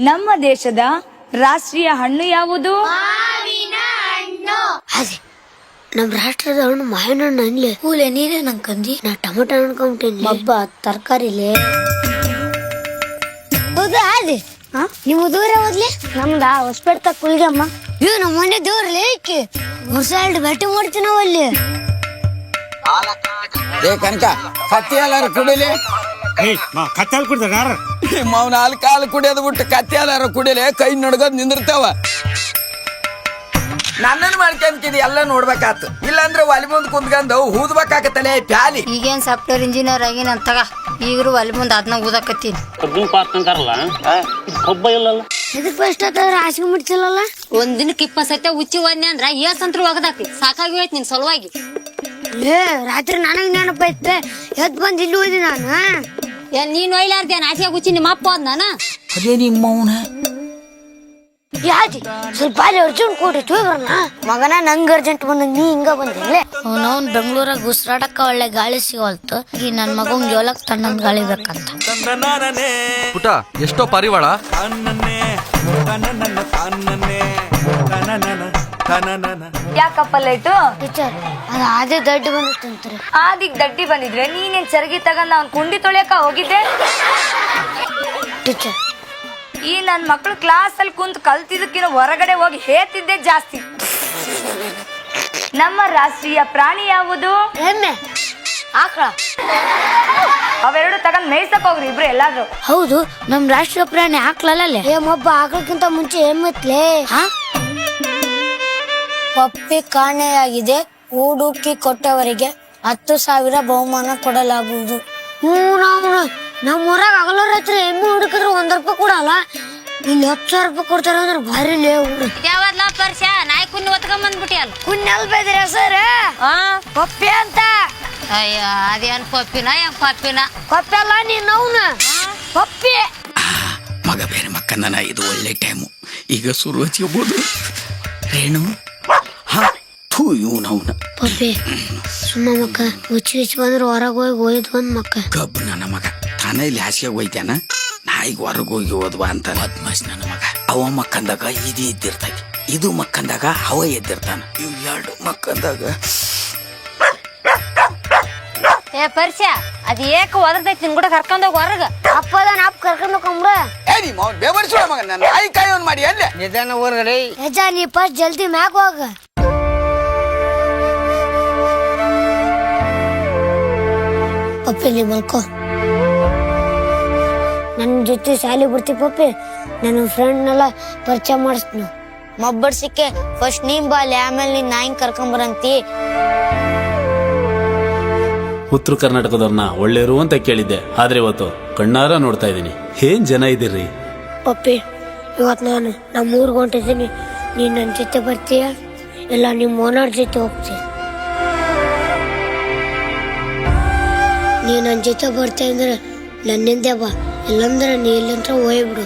ನಮ್ಮ ದೇಶದ ರಾಷ್ಟ್ರೀಯ ಹಣ್ಣು ಯಾವುದು? ಅದೇ ನಮ್ ರಾಷ್ಟ್ರದ ಹಣ್ಣು ಮಾವಿನ ಹಣ್ಣು ಅನ್ಲಿ. ಹೂಲೆ ನೀರೇ ನಂಗಂದಿ. ನಾ ಟೊಮೊಟೊ ಅನ್ಕೊಂಬಿಟ್ಟೇನಿ. ಹಬ್ಬ ತರಕಾರಿಲೇ. ಹೌದಾ ಅದೇ ನಿಮ್ಮ ದೂರ ಹೋದ್ಲಿ? ನಮ್ದ ಹೊಸಪೇಟೆ ತಕ್ಕ ಕುಲ್ಗಮ್ಮ. ಇವ್ ನಮ್ಮ ಮನೆ ದೂರಲೇ ಈಕೆ ವರ್ಷ ಭೇಟಿ ಮಾಡ್ತೀವಿ ನಾವು ಅಲ್ಲಿ. ಏ ಕನಕ ಕತ್ತಿ ಹಾಲಾರ ಕುಡಿಲಿ. ಕತ್ತಿ ಹಾಲು ಕುಡಿದಾರ ಯಾರ? ಮಾವನ ಹಾಲು ಕುಡಿಯೋದು ಬಿಟ್ಟು ಕತ್ತಿ ಹಾಲಾರ ಕುಡಿಲಿ. ಕೈ ನಡ್ಗೋದ್ ನಿಂದಿರ್ತಾವ. ನನ್ನನ್ನು ಮಾಡ್ಕೊಂತಿದ್ ಎಲ್ಲ ನೋಡ್ಬೇಕಾತು. ಇಲ್ಲಾಂದ್ರೆ ಒಲಿ ಮುಂದ್ ಕುಂತ್ಕೊಂಡು ಊದ್ಬೇಕಾಗತ್ತಲೆ ಪ್ಯಾಲಿ. ಈಗೇನ್ ಸಾಫ್ಟ್ವೇರ್ ಇಂಜಿನಿಯರ್ ಆಗಿನ ಅಂತಗ ಈಗರು ಒಲಿ ಮುಂದ್ ಅದನ್ನ ಊದಕತ್ತೀನಿ. ಇದಕ್ ಫಸ್ಟ್ ಹಾಸಿಗೆ ಮುಡ್ತಿಲ್ಲಲ್ಲ. ಒಂದಿನಕ್ಕೆ 20 ಸತಿ ಉಚ್ಚಿ ಒಂದೇ ಅಂದ್ರ ಏಸಂತ್ರ ಒಗದಾಕಿ ಸಾಕಾಗಿ ಹೋಯ್ತು ನಿನ್ ಸಲುವಾಗಿ. ರಾತ್ರಿ ನನಗ್ ನೆನಪ ಐತೆ ಎದ್ ಬಂದ್ ಇಲ್ಲಿ ಹೋದಿ ನಾನು. ನೀನ್ ಒಯ್ಲಾರ್ದೆ ಆಸೆಯಾಗ ಉಚ್ಚಿ ನಿಮ್ಮ ಅಪ್ಪ ಅದ್ ನಾನ. ಅದೇ ನಿಮ್ಮ ಮೌನ ಯಾದಿ ಸ್ವಲ್ಪ ಅಲ್ಲಿ ಅರ್ಜೆಂಟ್ ಕೊಟ್ಟಿತ್ತು ಮಗನ ನಂಗ್ ಅರ್ಜೆಂಟ್ ಬಂದ ನೀ ಹಿಂಗ ಬಂದಿಲ್ಲ. ಅವನವ್ನ್ ಬೆಂಗಳೂರಾಗ ಉಸಿರಾಡಕ್ಕ ಒಳ್ಳೆ ಗಾಳಿ ಸಿಗೋಲ್ತು. ಈ ನನ್ ಮಗಂಗ್ ಜೋಲಕ್ ತಣ್ಣಂದ್ ಗಾಳಿ ಬೇಕಂತ. ಪುಟ ಎಷ್ಟೋ ಪರಿವಾಳ. ಯಾಕಪ್ಪ ಲೈಟು? ಟೀಚರ್ ಅದ ಆದಿ ದಡ್ಡಿ ಬಂದಿತ್ತಂತ್ರಿ. ಆದಿಗ್ ದಡ್ಡಿ ಬಂದಿದ್ರೆ ನೀನೇನ್ ಚರಗಿ ತಗೊಂಡ್ ಅವ್ನ್ ಕುಂಡಿ ತೊಳೆಯಕ ಹೋಗಿದ್ದೆ? ಟೀಚರ್ ಈ ನನ್ ಮಕ್ಳು ಕ್ಲಾಸ್ ಅಲ್ಲಿ ಕುಂತ್ ಕಲ್ತಿದ್ದಕ್ಕಿಂತ ಹೊರಗಡೆ ಹೋಗಿ ಹೇತಿದ್ದೆ ಜಾಸ್ತಿ. ನಮ್ಮ ರಾಷ್ಟ್ರೀಯ ಪ್ರಾಣಿ ಯಾವುದು? ಎಮ್ಮೆ ಆಕಳ. ಅವೆರಡು ತಗೊಂಡ್ ಮೇಯ್ಸಕ್ ಹೋಗ್ರಿ ಇಬ್ರು ಎಲ್ಲಾದ್ರು. ಹೌದು ನಮ್ ರಾಷ್ಟ್ರೀಯ ಪ್ರಾಣಿ ಆಕಳಲ್ಲೇ. ಏಮೊಬ್ಬ ಆಕಳಕ್ಕಿಂತ ಮುಂಚೆ ಎಮ್ಮೆತ್ಲೇ. ಪಪ್ಪಿ ಕಾಣೆಯಾಗಿದೆ. ಹೂಡುಕಿ ಕೊಟ್ಟವರಿಗೆ 10,000 ಬಹುಮಾನ ಕೊಡಲಾಗುವುದು. ನಮ್ಮ ಊರಾಗ ಹಗಲೋರ್ ಹತ್ರ ಎಮ್ಮೆ ಹುಡುಕಿದ್ರೆ 1 ರೂಪಾಯಿ ಕೊಡಲ್ಲ. ಇಲ್ಲಿ 10,000 ರೂಪಾಯಿ ಕೊಡ್ತಾರ ಅಂದ್ರೆ ಭಾರಿ ಯಾವದ್ಲ ಪರ್ಷ ನಾಯಿ ಕುನ್ನಿ ಒತ್ಕೊಂಡ್ ಬಂದ್ಬಿಟ್ಟಿ ಅಲ್ಲ. ಕುನ್ನೆಲ್ ಬೇದ್ರಿ ಸರ್ ಪಪ್ಪಿ ಅಂತ. ಅಯ್ಯ ಅದೇನ್ ಪಪ್ಪಿನ ಹೆಂಗ್ ಪಪ್ಪಿನ? ಪಪ್ಪಿ ಅಲ್ಲ ನೀನ್ ಅವನು ಪಪ್ಪಿ. ಮಗ ಬೇರೆ ಮಕ್ಕಂದನ. ಇದು ಒಳ್ಳೆ ಟೈಮು. ಈಗ ಶುರು ಹಚ್ಕೋಬಹುದು. ರೇಣು ಇವನವನ ಪಪ್ಪಿ ಸುಮ್ಮ ಮಕ್ಕ ಹುಚ್ಚಿ ಬಂದ್ರೆ ಹೊರಗೆ ಹೋಗಿ ಒಯ್ದು ಬಂದ್ ಮಕ್ಕ. ಕಬ್ಬು ನನ್ನ ಮಗ ತಾನೇ ಇಲ್ಲಿ ಹಾಸಿಗೆ ಹೋಯ್ತಾನ. ನಾಯಿಗೆ ಹೊರಗೆ ಹೋಗಿ ಓದ್ವಾ ಅಂತ ಬದ್ಮಾಸ್ ನನ್ನ ಮಗ. ಅವ ಮಕ್ಕಂದಾಗ ಇದು ಎದ್ದಿರ್ತೈತಿ, ಇದು ಮಕ್ಕಂದಾಗ ಅವ ಎದ್ದಿರ್ತಾನ. ಇವ್ 2 ಮಕ್ಕಂದಾಗ ಏ ಪರ್ಷ ಅದ್ ಏಕ ಒದರ್ತೈತಿ ನಿನ್ ಕೂಡ ಕರ್ಕೊಂಡೋಗಿ ಹೊರಗ. ಅಪ್ಪದಾನ ಅಪ್ಪ ಕರ್ಕೊಂಡು ಹೋಗ್ರ. ಬೇಬರ್ಸುವ ಮಗ ನನ್ನ ನಾಯಿ ಕಾಯೋನ್ ಮಾಡಿ ಅಲ್ಲೇ ನಿಧಾನ ಹೊರಗಡೆ. ಯಜ ನೀ ಫಸ್ಟ್ ಜಲ್ದಿ ಮ್ಯಾಗ ಹೋಗ. ಪಪ್ಪಿ ನೀ ಮಲ್ಕೋ. ನನ್ನ ಜೊತೆ ಶಾಲೆ ಬಿಡ್ತಿ ಪಪ್ಪಿ. ನನ್ನ ಫ್ರೆಂಡ್ನೆಲ್ಲ ಪರಿಚಯ ಮಾಡಿಸ್ನು. ಮಬ್ಬಡ್ಸಿಕ್ಕೆ ಫಸ್ಟ್ ನೀನ್ ಬಾಲಿ ಆಮೇಲೆ ನೀನ್ ನಾಯಿನ್ ಕರ್ಕೊಂಬರಂತಿ. ಉತ್ತರ ಕರ್ನಾಟಕದವ್ರನ್ನ ಒಳ್ಳೆಯರು ಅಂತ ಕೇಳಿದ್ದೆ, ಆದ್ರೆ ಇವತ್ತು ಕಣ್ಣಾರ ನೋಡ್ತಾ ಇದ್ದೀನಿ. ಏನ್ ಜನ ಇದ್ದೀರಿ ಪಪ್ಪಿ. ಇವತ್ತು ನಾನು ನಮ್ಮ ಊರ್ಗೆ ಹೊಂಟಿದ್ದೀನಿ. ನೀನ್ ನನ್ನ ಜೊತೆ ಬರ್ತೀಯ ಇಲ್ಲ ನಿಮ್ಮ ಓನರ್ ಜೊತೆ ಹೋಗ್ತೀಯ? ನೀ ನನ್ನ ಜೊತೆ ಬರ್ತೀಯ ಅಂದ್ರೆ ನನ್ನಿಂದೆ ಬಾ, ಇಲ್ಲಂದ್ರೆ ನೀ ಇಲ್ಲಂತ್ರ ಹೋಗ್ಬಿಡು.